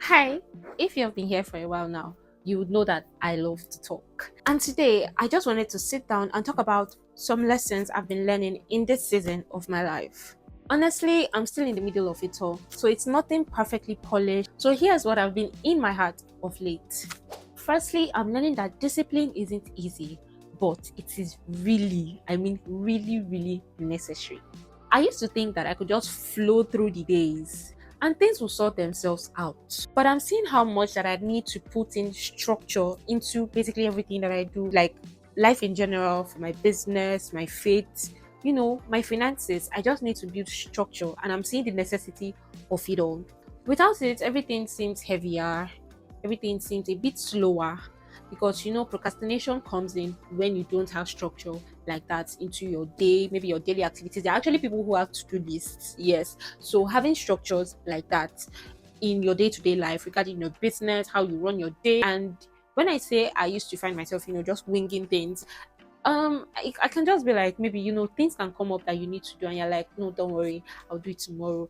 Hi, if you have been here for a while now, you would know that I love to talk. And today, I just wanted to sit down and talk about some lessons I've been learning in this season of my life. Honestly, I'm still in the middle of it all, so it's nothing perfectly polished. So here's what I've been in my heart of late. Firstly, I'm learning that discipline isn't easy, but it is really, really necessary. I used to think that I could just flow through the days and things will sort themselves out. But I'm seeing how much that I need to put in structure into basically everything that I do, like life in general, for my business, my faith, my finances. I just need to build structure and I'm seeing the necessity of it all. Without it, everything seems heavier, everything seems a bit slower because procrastination comes in when you don't have structure like that into your day, maybe your daily activities. There are actually people who have to-do lists, yes. So having structures like that in your day-to-day life regarding your business, how you run your day. And when I say I used to find myself, just winging things, I can just be like, maybe things can come up that you need to do and you're like, no, don't worry, I'll do it tomorrow.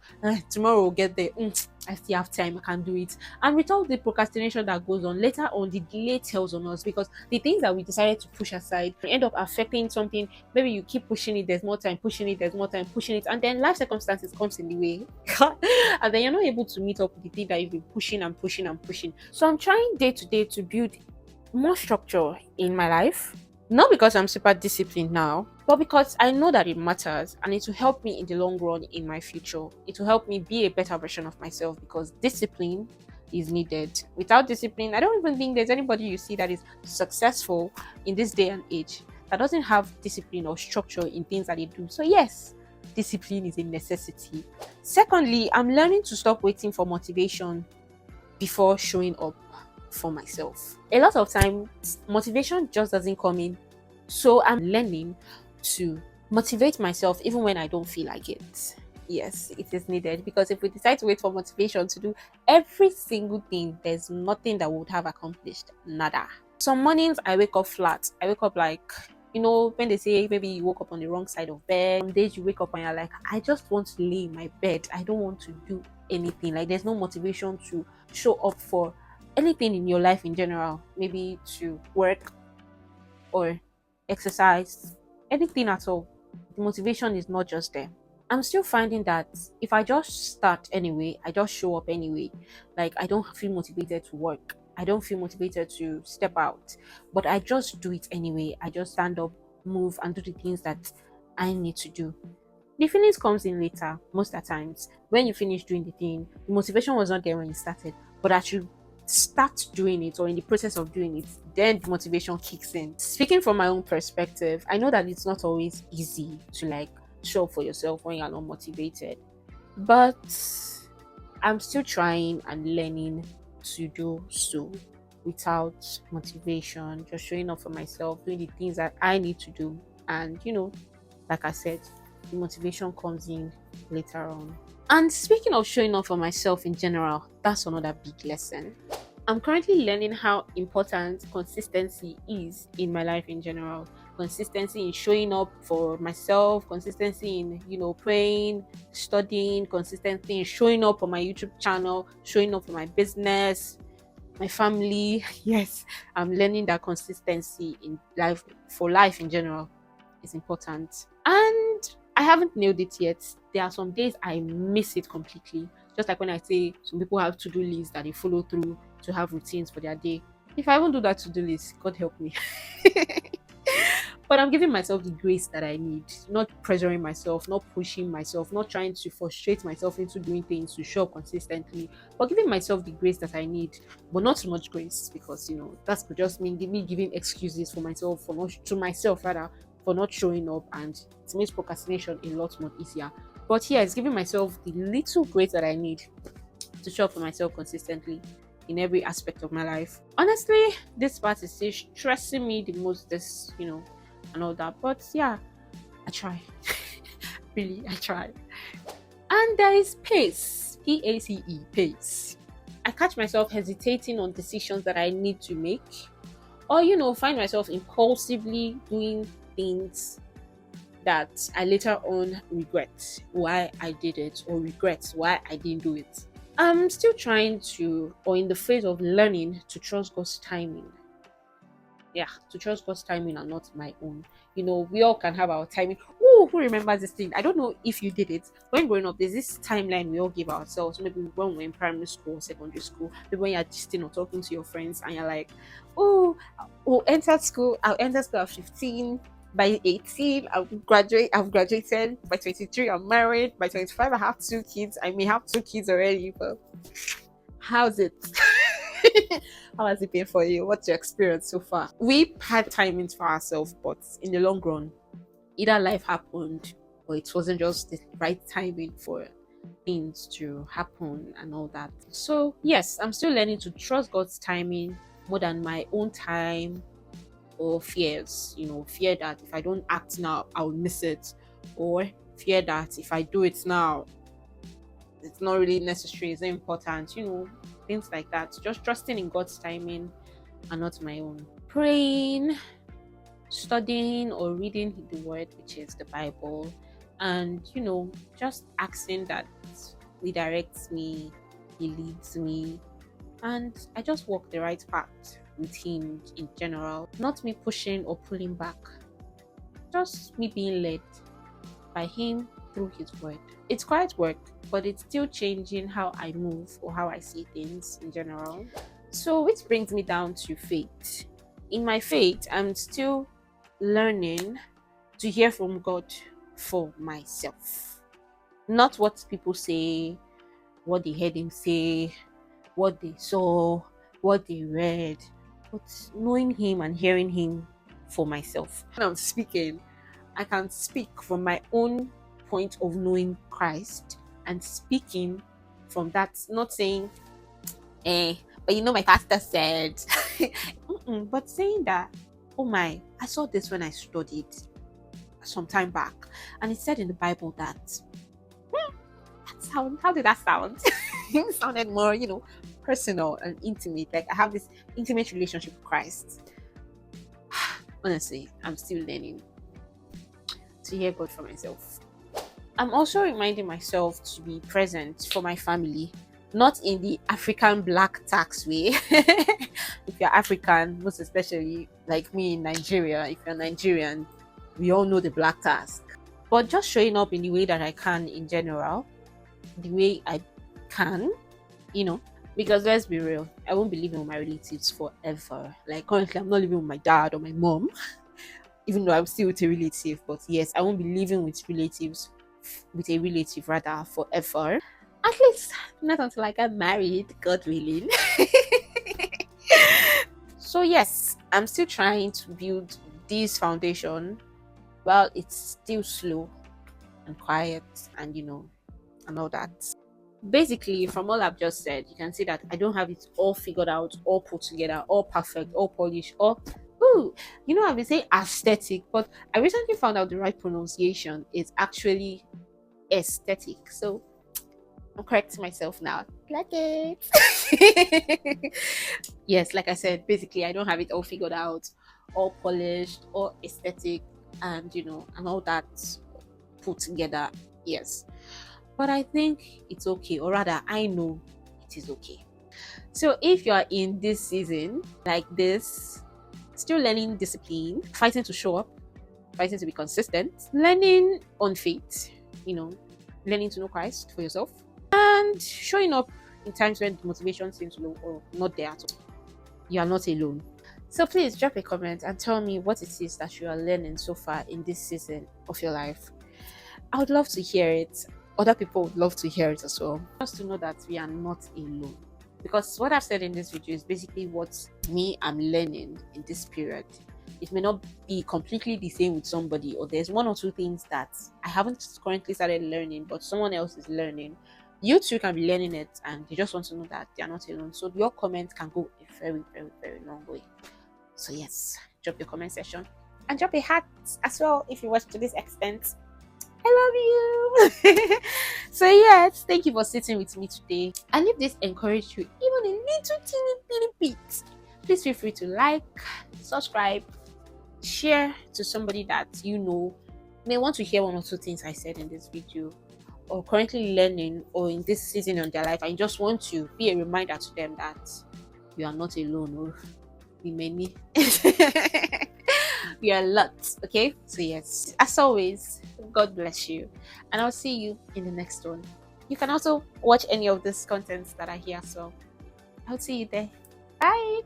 Tomorrow will get there. I still have time, I can do it. And with all the procrastination that goes on later on, the delay tells on us because the things that we decided to push aside end up affecting something. Maybe you keep pushing it, there's more time, pushing it, there's more time, pushing it, and then life circumstances comes in the way. And then you're not able to meet up with the thing that you've been pushing and pushing and pushing. So I'm trying day to day to build more structure in my life. Not because I'm super disciplined now, but because I know that it matters and it will help me in the long run in my future. It will help me be a better version of myself because discipline is needed. Without discipline, I don't even think there's anybody you see that is successful in this day and age that doesn't have discipline or structure in things that they do. So, yes, discipline is a necessity. Secondly, I'm learning to stop waiting for motivation before showing up for myself. A lot of times, motivation just doesn't come in. So I'm learning to motivate myself even when I don't feel like it. Yes, it is needed because if we decide to wait for motivation to do every single thing, there's nothing that we would have accomplished. Nada. Some mornings I wake up flat. I wake up like, when they say maybe you woke up on the wrong side of bed, some days you wake up and you're like, I just want to lay in my bed. I don't want to do anything. Like there's no motivation to show up for anything in your life in general, maybe to work or exercise, anything at all. The motivation is not just there. I'm still finding that if I just start anyway, I just show up anyway, like I don't feel motivated to work. I don't feel motivated to step out, but I just do it anyway. I just stand up, move, and do the things that I need to do. The feelings comes in later, most of the times. When you finish doing the thing, the motivation was not there when you started, but as you start doing it or in the process of doing it, then the motivation kicks in. Speaking from my own perspective, I know that it's not always easy to like show up for yourself when you're not motivated, but I'm still trying and learning to do so without motivation, just showing up for myself, doing the things that I need to do. And like I said, the motivation comes in later on. And speaking of showing up for myself in general, that's another big lesson. I'm currently learning how important consistency is in my life in general. Consistency in showing up for myself, consistency in, praying, studying, consistency in showing up for my YouTube channel, showing up for my business, my family. Yes, I'm learning that consistency in life, for life in general, is important. And I haven't nailed it yet. There are some days I miss it completely. Just like when I say some people have to-do lists that they follow through to have routines for their day. If I won't do that to-do list, God help me. But I'm giving myself the grace that I need, not pressuring myself, not pushing myself, not trying to frustrate myself into doing things to show up consistently, but giving myself the grace that I need, but not too much grace because that could just mean me giving excuses for myself, for not to myself rather, for not showing up, and it makes procrastination a lot more easier. But yeah, it's giving myself the little grace that I need to show up for myself consistently in every aspect of my life. Honestly, this part is still stressing me the most, this, and all that. But yeah, I try. Really, I try. And there is pace. PACE, pace. I catch myself hesitating on decisions that I need to make, or find myself impulsively doing things that I later on regret why I did it or regret why I didn't do it. I'm still trying to, or in the phase of learning to trust God's timing. Yeah, to trust God's timing and not my own. We all can have our timing. Oh, who remembers this thing? I don't know if you did it. When growing up, there's this timeline we all give ourselves. Maybe when we're in primary school, secondary school, maybe when you're just or talking to your friends and you're like, oh, I'll enter school at 15. By 18, I've graduated. By 23, I'm married. By 25, I have 2 kids. I may have 2 kids already, but how's it? How has it been for you? What's your experience so far? We had timings for ourselves, but in the long run, either life happened or it wasn't just the right timing for things to happen and all that. So, yes, I'm still learning to trust God's timing more than my own time or fears. Fear that if I don't act now, I'll miss it, or fear that if I do it now, it's not really necessary, it's not important, things like that. Just trusting in God's timing and not my own. Praying, studying or reading the word, which is the Bible, and just asking that He directs me, He leads me, and I just walk the right path with Him in general. Not me pushing or pulling back, just me being led by Him through His word. It's quite work, but it's still changing how I move or how I see things in general. So, which brings me down to faith. In my faith, I'm still learning to hear from God for myself. Not what people say, what they heard Him say, what they saw, what they read, but knowing Him and hearing Him for myself. When I'm speaking, I can speak from my own point of knowing Christ and speaking from that, not saying, but my pastor said, but saying that, oh my, I saw this when I studied some time back, and it said in the Bible that, how did that sound? It sounded more, personal and intimate. Like I have this intimate relationship with Christ. Honestly, I'm still learning to hear God for myself. I'm also reminding myself to be present for my family, not in the African black tax way. If you're African, most especially like me in Nigeria, if you're Nigerian, we all know the black tax. But just showing up in the way that I can in general, the way I can, because let's be real, I won't be living with my relatives forever. Like currently, I'm not living with my dad or my mom, even though I'm still with a relative. But yes, I won't be living with a relative rather forever. At least not until I get married, God willing. So yes, I'm still trying to build this foundation. Well, it's still slow and quiet and and all that. Basically, from all I've just said, you can see that I don't have it all figured out, all put together, all perfect, all polished, all I've been saying aesthetic, but I recently found out the right pronunciation is actually aesthetic. So I'm correcting myself now. Like it. Yes, like I said, basically I don't have it all figured out, all polished, all aesthetic, and and all that put together. Yes. But I think it's okay, or rather, I know it is okay. So if you are in this season like this, still learning discipline, fighting to show up, fighting to be consistent, learning on faith, learning to know Christ for yourself, and showing up in times when the motivation seems low or not there at all, you are not alone. So please drop a comment and tell me what it is that you are learning so far in this season of your life. I would love to hear it. Other people would love to hear it as well. Just to know that we are not alone. Because what I've said in this video is basically what I'm learning in this period. It may not be completely the same with somebody, or there's one or two things that I haven't currently started learning, but someone else is learning. You too can be learning it, and you just want to know that they are not alone. So your comment can go a very, very, very long way. So yes, drop your comment section and drop a heart as well if you watch to this extent. I love you. So yes, thank you for sitting with me today. And if this encouraged you even a little teeny bit, please feel free to like, subscribe, share to somebody that may want to hear one or two things I said in this video, or currently learning or in this season of their life, and you just want to be a reminder to them that you are not alone. Or we many. We are lots. Okay. So yes, as always, God bless you, and I'll see you in the next one. You can also watch any of these contents that are here as well. I'll see you there. Bye.